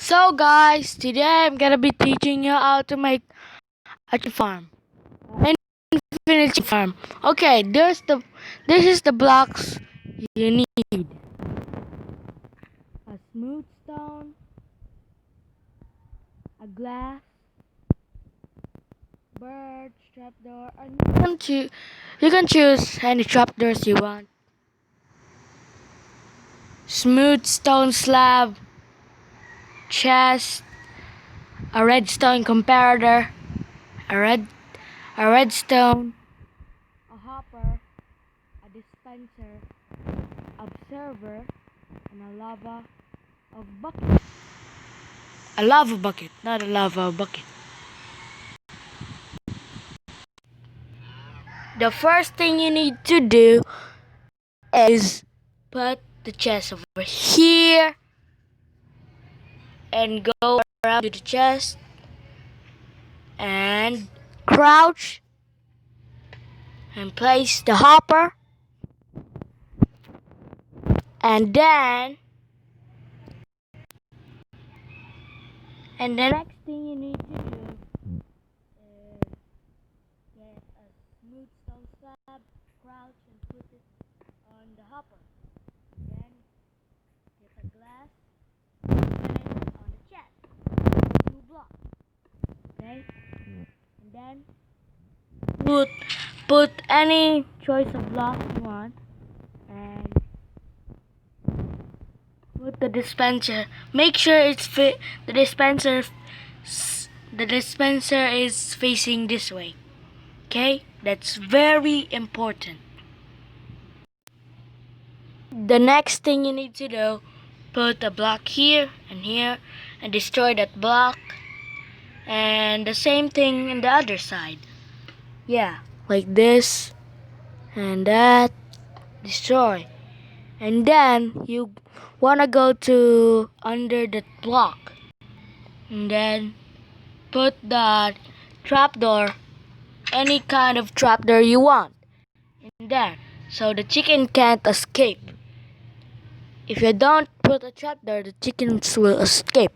So guys, today I'm gonna be teaching you how to make a chicken farm. Infinite chicken farm. Okay, this is the blocks you need. A smooth stone, a glass, bird, trapdoor, and you can choose any trapdoors you want. Smooth stone slab, chest, a redstone comparator, a red a redstone, a hopper, a dispenser, observer, and a bucket. A lava bucket, not a lava bucket. The first thing you need to do is put the chest over here and go around to the chest and crouch and place the hopper, and the next thing you need to do is get a smooth stone slab, crouch and put it on the hopper. Then get a glass and put it on the chest. 2 blocks. Okay? And then put any choice of block you want and put the dispenser. Make sure it's the dispenser is facing this way. Okay? That's very important. The next thing you need to do, put a block here and destroy that block. And the same thing in the other side. Yeah, like this and that. Destroy. And then you wanna go to under that block. And then put the trapdoor, any kind of trapdoor you want, in there. So the chicken can't escape. If you don't put a trapdoor, the chickens will escape.